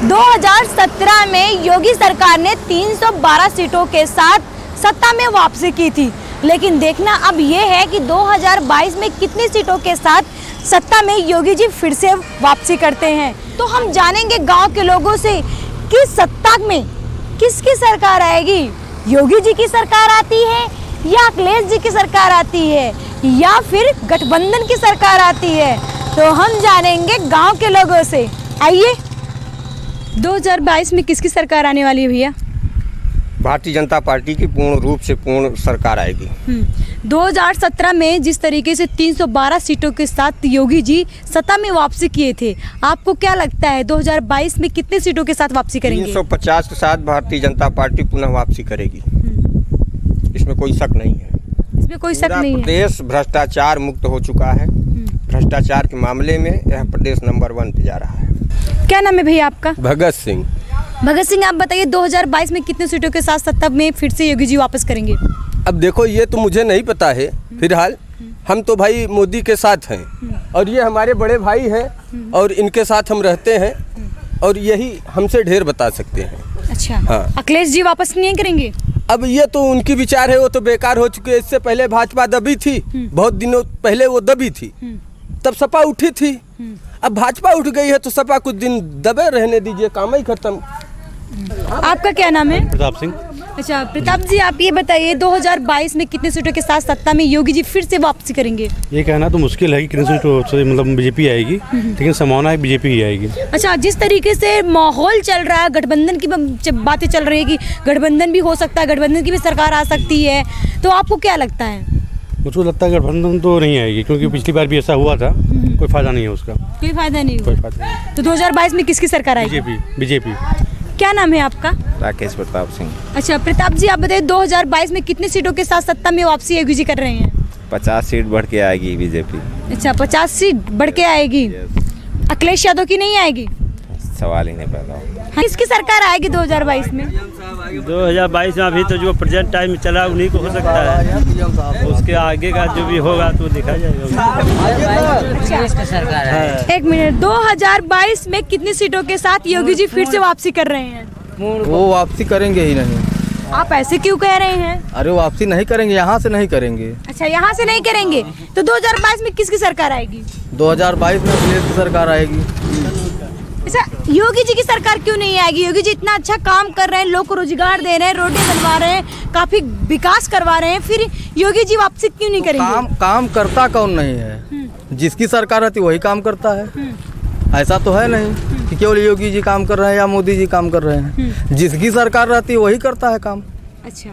2017 में योगी सरकार ने 312 सीटों के साथ सत्ता में वापसी की थी, लेकिन देखना अब ये है कि 2022 में कितनी सीटों के साथ सत्ता में योगी जी फिर से वापसी करते हैं। तो हम जानेंगे गांव के लोगों से कि सत्ता में किसकी सरकार आएगी, योगी जी की सरकार आती है या अखिलेश जी की सरकार आती है या फिर गठबंधन की सरकार आती है। तो हम जानेंगे गांव के लोगों से। आइए, 2022 में किसकी सरकार आने वाली है भैया? भारतीय जनता पार्टी की पूर्ण रूप से पूर्ण सरकार आएगी। 2017 में जिस तरीके से 312 सीटों के साथ योगी जी सत्ता में वापसी किए थे, आपको क्या लगता है 2022 में कितने सीटों के साथ वापसी करेंगे? 350 के साथ भारतीय जनता पार्टी पुनः वापसी करेगी। इसमें कोई शक नहीं है। इसमें कोई शक नहीं है। प्रदेश भ्रष्टाचार मुक्त हो चुका है। भ्रष्टाचार के मामले में यह प्रदेश नंबर 1 पे जा रहा है। क्या नाम है भैया आपका? भगत सिंह। भगत सिंह, आप बताइए 2022 में कितने सीटों के साथ सत्ता में फिर से योगी जी वापस करेंगे? अब देखो, ये तो मुझे नहीं पता है। फिलहाल हम तो भाई मोदी के साथ हैं और ये हमारे बड़े भाई हैं और इनके साथ हम रहते हैं और यही हमसे ढेर बता सकते हैं। अच्छा, हाँ। अखिलेश जी वापस नहीं करेंगे? अब ये तो उनकी विचार है, वो तो बेकार हो चुकी है। इससे पहले भाजपा दबी थी, बहुत दिनों पहले वो दबी थी, तब सपा उठी थी। अब भाजपा उठ गई है तो सपा कुछ दिन दबे रहने दीजिए, काम ही खत्म। आपका क्या नाम है? प्रताप सिंह। अच्छा प्रताप जी, आप ये बताइए 2022 में कितने सीटों के साथ सत्ता में योगी जी फिर से वापसी करेंगे? ये कहना तो मुश्किल है कि कितने सीटों मतलब बीजेपी आएगी, लेकिन संभावना है बीजेपी ही आएगी। अच्छा, जिस तरीके से माहौल चल रहा है, गठबंधन की बातें चल रही है कि गठबंधन भी हो सकता है, गठबंधन की भी सरकार आ सकती है, तो आपको क्या लगता है? मुझको लगता है गठबंधन तो नहीं आएगी, क्योंकि पिछली बार भी ऐसा हुआ था। कोई फायदा नहीं है उसका। कोई फायदा नहीं कोई हुआ। फायदा नहीं। तो 2022 में किसकी सरकार आएगी? बीजेपी। क्या नाम है आपका? राकेश प्रताप सिंह। अच्छा प्रताप जी, आप बताइए 2022 में कितने सीटों के साथ सत्ता में वापसी योगी जी कर रहे हैं? 50 सीट बढ़ के आएगी बीजेपी। अच्छा, 50 सीट बढ़ के आएगी। अखिलेश यादव की नहीं आएगी? सवाल ही नहीं पैदा हो। किसकी सरकार आएगी 2022 में? 2022 में अभी तो जो प्रेजेंट टाइम चला उन्हीं को हो सकता है, उसके आगे का जो भी होगा तो देखा जाएगा। सरकार है। एक मिनट, 2022 में कितनी सीटों के साथ योगी जी फिर से वापसी कर रहे हैं? वो वापसी करेंगे ही नहीं। आप ऐसे क्यों कह रहे हैं? अरे वापसी नहीं करेंगे, यहाँ से नहीं करेंगे। अच्छा, यहाँ से नहीं करेंगे, तो 2022 में किसकी सरकार आएगी? 2022 में अखिलेश की सरकार आएगी। अच्छा, योगी जी की सरकार क्यों नहीं आएगी? योगी जी इतना अच्छा काम कर रहे हैं, लोग को रोजगार दे रहे हैं, रोटी बनवा रहे हैं, काफी विकास करवा रहे हैं, फिर योगी जी वापसी क्यों नहीं करेंगे? काम करता कौन नहीं है? जिसकी सरकार रहती वही काम करता है। ऐसा तो है नहीं कि केवल योगी जी काम कर रहे हैं या मोदी जी काम कर रहे हैं। जिसकी सरकार रहती है वही करता है काम। अच्छा,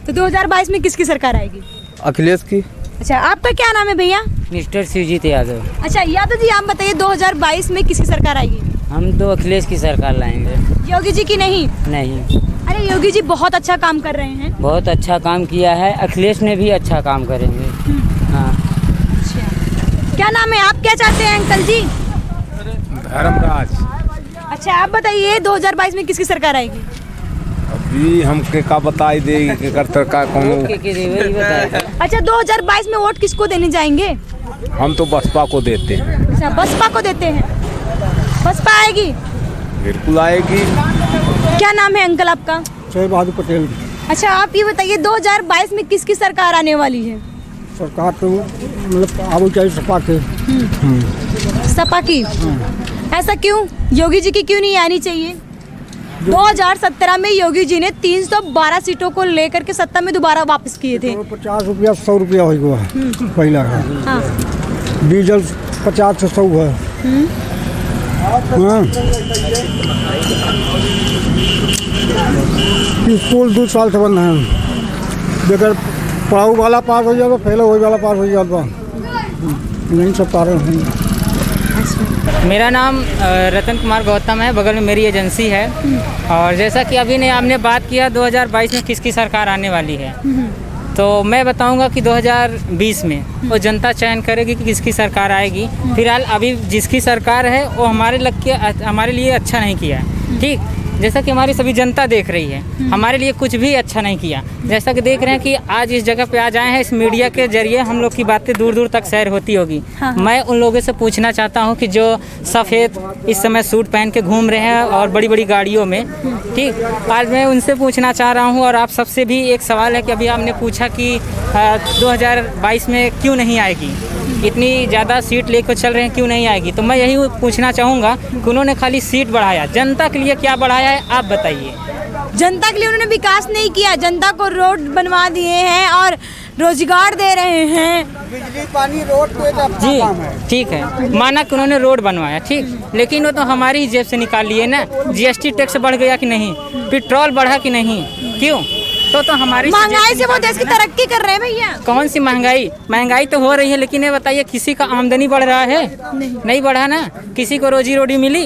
तो 2022 में किसकी सरकार आएगी? अखिलेश की। अच्छा, आपका क्या नाम है भैया? मिस्टर शिवजीत यादव। अच्छा यादव जी, आप बताइए 2022 में किसकी सरकार आएगी? हम तो अखिलेश की सरकार लाएंगे। योगी जी की नहीं? नहीं। अरे योगी जी बहुत अच्छा काम कर रहे हैं। बहुत अच्छा काम किया है, अखिलेश ने भी अच्छा काम करेंगे। हाँ। अच्छा, क्या नाम है? आप क्या चाहते हैं अंकल जी? धर्मराज। अच्छा, आप बताइए 2022 में किसकी सरकार आएगी? अभी हम का बताई देगी करतर का कौन। अच्छा, 2022 में वोट किसको देने जाएंगे? हम तो बसपा को देते हैं। अच्छा, बसपा को देते हैं। बसपा आएगी? बिल्कुल आएगी। क्या नाम है अंकल आपका? जय बहादुर पटेल। अच्छा, आप ये बताइए 2022 में किसकी सरकार आने वाली है? सरकार तो मतलब आगे चाहिए सपा के। सपा की? ऐसा क्यों? योगी जी की क्यों नहीं आनी चाहिए? 2017 में योगी जी ने 312 सीटों को लेकर के सत्ता में दोबारा वापस किए थे। 50 रुपया 100 रुपया हो पहला है। हाँ। डीजल 50 से 100 है। हाँ। स्कूल 2 साल से बंद है। बेगर पढ़ाऊ वाला पास हो जाता, फेल हो वाला पास हो जाता, नहीं सब कारण है। मेरा नाम रतन कुमार गौतम है, बगल में मेरी एजेंसी है। और जैसा कि अभी ने आपने बात किया 2022 में किसकी सरकार आने वाली है, तो मैं बताऊंगा कि 2020 में वो जनता चयन करेगी कि किसकी सरकार आएगी। फिलहाल अभी जिसकी सरकार है वो हमारे लिए अच्छा नहीं किया है। ठीक, जैसा कि हमारी सभी जनता देख रही है, हमारे लिए कुछ भी अच्छा नहीं किया। जैसा कि देख रहे हैं कि आज इस जगह पे आ जाए हैं, इस मीडिया के जरिए हम लोग की बातें दूर दूर तक शेयर होती होगी। मैं उन लोगों से पूछना चाहता हूँ कि जो सफ़ेद इस समय सूट पहन के घूम रहे हैं और बड़ी बड़ी गाड़ियों में, ठीक, आज मैं उनसे पूछना चाह रहा हूँ। और आप सबसे भी एक सवाल है कि अभी आपने पूछा कि 2022 में क्यों नहीं आएगी, इतनी ज़्यादा सीट लेकर चल रहे हैं, क्यों नहीं आएगी। तो मैं यही पूछना चाहूँगा कि उन्होंने खाली सीट बढ़ाया, जनता के लिए क्या बढ़ाया है आप बताइए। जनता के लिए उन्होंने विकास नहीं किया, जनता को रोड बनवा दिए हैं और रोजगार दे रहे हैं। बिजली पानी रोड जी ठीक है, माना कि उन्होंने रोड बनवाया, ठीक, लेकिन वो तो हमारी ही जेब से निकाल लिए ना। जीएसटी टैक्स बढ़ गया कि नहीं, पेट्रोल बढ़ा कि नहीं, क्यों? तो हमारी महंगाई से वो देश की तरक्की कर रहे हैं भैया। कौन सी महंगाई? महंगाई तो हो रही है, लेकिन ये बताइए किसी का आमदनी बढ़ रहा है? नहीं बढ़ा ना। किसी को रोजी रोटी मिली?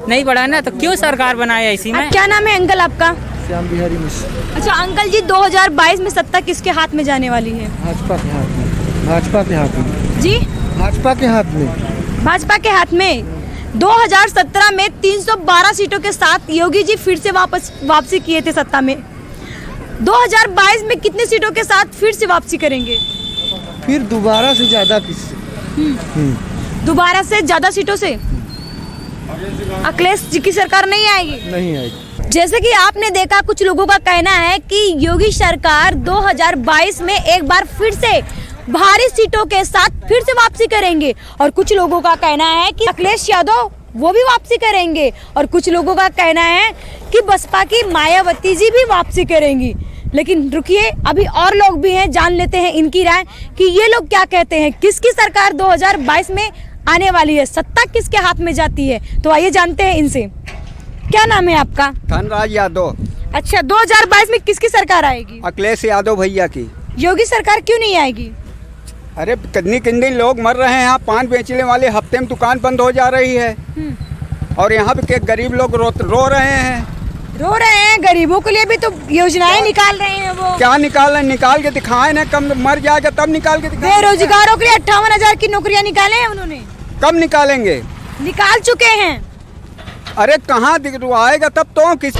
नहीं बढ़ा ना। तो क्यों सरकार बनाया इसी में? क्या नाम है अंकल आपका? श्याम बिहारी मिश्र। अच्छा अंकल जी, 2022 में सत्ता किसके हाथ में जाने वाली है? भाजपा के हाथ में। भाजपा के हाथ में जी, भाजपा के हाथ में। भाजपा के हाथ में। 2017 में 312 सीटों के साथ योगी जी फिर से वापसी किए थे सत्ता में। 2022 में कितनी सीटों के साथ फिर से वापसी करेंगे? फिर दोबारा से ज़्यादा किससे? दोबारा से ज्यादा सीटों से अखिलेश जी की सरकार नहीं आएगी? नहीं आएगी। जैसे कि आपने देखा, कुछ लोगों का कहना है कि योगी सरकार 2022 में एक बार फिर से भारी सीटों के साथ फिर से वापसी करेंगे, और कुछ लोगों का कहना है कि अखिलेश यादव वो भी वापसी करेंगे, और कुछ लोगों का कहना है कि बसपा की मायावती जी भी वापसी करेंगी। लेकिन रुकिए, अभी और लोग भी हैं, जान लेते हैं इनकी राय कि ये लोग क्या कहते हैं। किसकी सरकार 2022 में आने वाली है, सत्ता किसके हाथ में जाती है? तो आइए जानते हैं इनसे। क्या नाम है आपका? धनराज यादव। अच्छा, 2022 में किसकी सरकार आएगी? अखिलेश यादव भैया की। योगी सरकार क्यों नहीं आएगी? अरे कितनी लोग मर रहे हैं यहाँ, पान बेचने वाले हफ्ते में दुकान बंद हो जा रही है, और यहाँ पे गरीब लोग रो रहे हैं। रो रहे हैं? गरीबों के लिए भी तो योजनाएं निकाल रहे हैं वो। क्या निकाल रहे हैं? निकाल के दिखाए ना, कम मर जाएगा तब निकाल के दिखाए। बेरोजगारों के लिए 58,000 की नौकरियां निकाले हैं उन्होंने। कब निकालेंगे? निकाल चुके हैं। अरे कहाँ आएगा तब तो। किस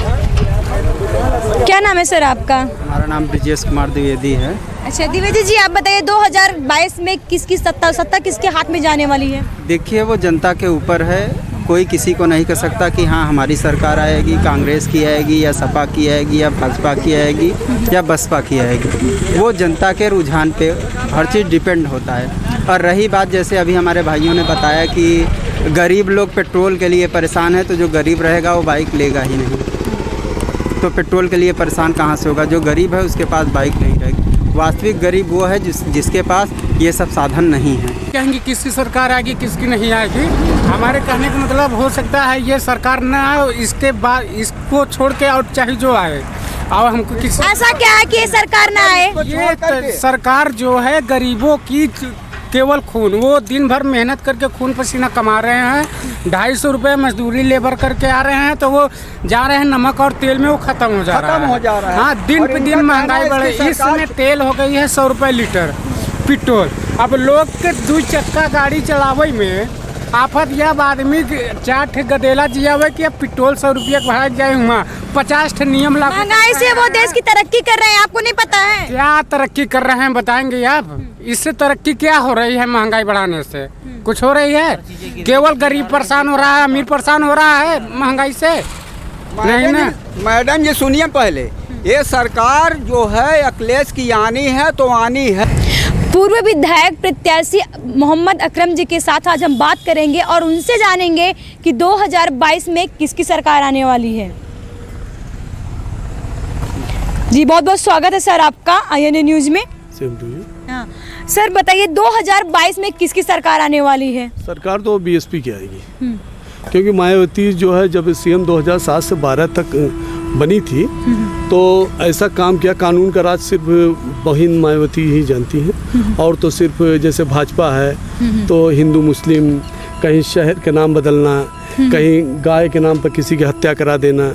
क्या नाम है सर आपका? हमारा नाम ब्रिजेश कुमार द्विवेदी है। अच्छा द्विवेदी जी, आप बताइए 2022 में किसकी सत्ता किसके हाथ में जाने वाली है? देखिए, वो जनता के ऊपर है, कोई किसी को नहीं कह सकता कि हाँ हमारी सरकार आएगी, कांग्रेस की आएगी या सपा की आएगी या भाजपा की आएगी या बसपा की आएगी। वो जनता के रुझान पे हर चीज़ डिपेंड होता है। और रही बात, जैसे अभी हमारे भाइयों ने बताया कि गरीब लोग पेट्रोल के लिए परेशान है, तो जो गरीब रहेगा वो बाइक लेगा ही नहीं, तो पेट्रोल के लिए परेशान कहाँ से होगा? जो गरीब है उसके पास बाइक नहीं रहेगी। वास्तविक गरीब वो है जिसके पास ये सब साधन नहीं है। कहेंगे किसकी सरकार आएगी किसकी नहीं आएगी, हमारे कहने का मतलब हो सकता है ये सरकार न आए, इसके बाद इसको छोड़ के और चाहे जो आए, और हमको किसी ऐसा क्या है कि ये सरकार ना आए? ये सरकार जो है गरीबों की केवल खून, वो दिन भर मेहनत करके खून पसीना कमा रहे हैं, 250 रुपये मजदूरी लेबर करके आ रहे हैं, तो वो जा रहे हैं नमक और तेल में वो खत्म हो जा रहा है। हाँ, दिन पे दिन महंगाई बढ़े। इस समय तेल हो गई है 100 रुपये लीटर पेट्रोल। अब लोग के 2 चक्का गाड़ी चलावे में आफत यह आदमी 4 गदेला जियावे कि अब पेट्रोल 100 रुपया बढ़ा जाए, हुआ 50 नियम लागू। महंगाई से वो देश की तरक्की कर रहे हैं, आपको नहीं पता है? क्या तरक्की कर रहे हैं बताएंगे आप? इससे तरक्की क्या हो रही है? महंगाई बढ़ाने से कुछ हो रही है? केवल गरीब परेशान हो रहा है, अमीर परेशान हो रहा है महंगाई से, नहीं ना? मैडम ये सुनिए, पहले ये सरकार जो है अखिलेश की आनी है तो आनी है। पूर्व विधायक प्रत्याशी मोहम्मद अकरम जी के साथ आज हम बात करेंगे और उनसे जानेंगे कि 2022 में किसकी सरकार आने वाली है। जी बहुत बहुत स्वागत है सर आपका INA न्यूज में। Same to you. हाँ सर, बताइए 2022 में किसकी सरकार आने वाली है? सरकार तो BSP की आएगी, क्योंकि मायावती जो है जब CM 2007 से 12 तक बनी थी तो ऐसा काम किया, कानून का राज सिर्फ बहन मायावती ही जानती हैं, और तो सिर्फ जैसे भाजपा है तो हिंदू मुस्लिम, कहीं शहर के नाम बदलना, कहीं गाय के नाम पर किसी की हत्या करा देना,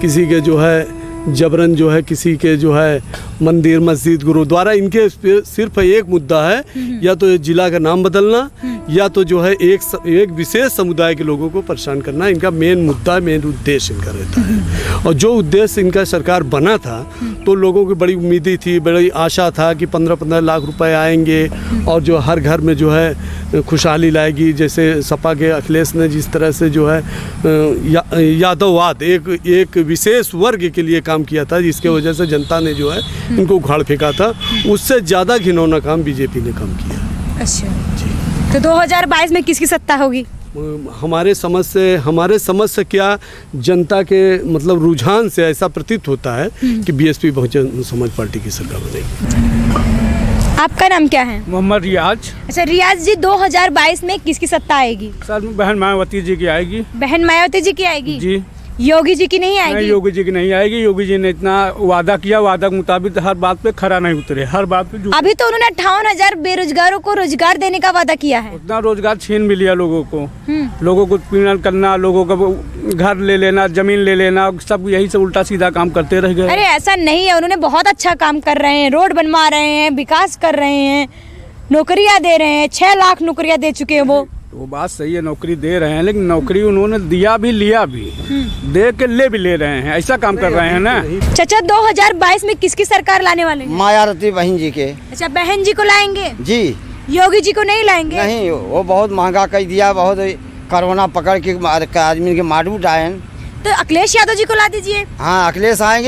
किसी के जो है जबरन जो है किसी के जो है मंदिर मस्जिद गुरुद्वारा, इनके सिर्फ एक मुद्दा है, या तो जिला का नाम बदलना या तो जो है एक विशेष समुदाय के लोगों को परेशान करना। इनका मेन मुद्दा, मेन उद्देश्य इनका रहता है। और जो उद्देश्य इनका सरकार बना था तो लोगों की बड़ी उम्मीदें थी, बड़ी आशा था कि 15-15 लाख रुपए आएंगे और जो हर घर में जो है खुशहाली लाएगी। जैसे सपा के अखिलेश ने जिस तरह से जो है यादववाद एक विशेष वर्ग के लिए काम किया था, जिसके वजह से जनता ने जो है इनको उखाड़ फेंका था, उससे ज़्यादा घिनौना काम बीजेपी ने काम किया। अच्छा तो 2022 में किसकी सत्ता होगी? हमारे समझ से क्या जनता के मतलब रुझान से ऐसा प्रतीत होता है कि बीएसपी बहुजन समाज पार्टी की सरकार बनेगी। आपका नाम क्या है? मोहम्मद रियाज। अच्छा रियाज जी, 2022 में किसकी सत्ता आएगी? सर बहन मायावती जी की आएगी। बहन मायावती जी की आएगी जी। योगी जी की नहीं आएगी? नहीं, योगी जी की नहीं आएगी। योगी जी ने इतना वादा किया, वादा के मुताबिक हर बात पे खरा नहीं उतरे, हर बात पे अभी तो उन्होंने 58,000 बेरोजगारों को रोजगार देने का वादा किया है। उतना रोजगार छीन भी लिया लोगों को। लोगों को पीड़न करना, लोगों का घर ले लेना, जमीन ले लेना, सब यही सब उल्टा सीधा काम करते रह गए। अरे ऐसा नहीं है, उन्होंने बहुत अच्छा काम कर रहे हैं, रोड बनवा रहे हैं, विकास कर रहे हैं, नौकरियां दे रहे हैं, 6 लाख नौकरियां दे चुके हैं। वो बात सही है, नौकरी दे रहे हैं, लेकिन नौकरी उन्होंने दिया भी लिया भी, दे के ले भी ले रहे हैं, ऐसा काम कर रहे हैं ना। चाचा 2022 में किसकी सरकार लाने वाले हैं? मायावती बहन जी के। अच्छा बहन जी को लाएंगे जी। योगी जी को नहीं लाएंगे? नहीं, वो बहुत महंगा कर दिया, बहुत कोरोना पकड़ के आदमी के मारू डायन। तो अखिलेश यादव जी को ला दीजिए। हाँ अखिलेश आएंगे।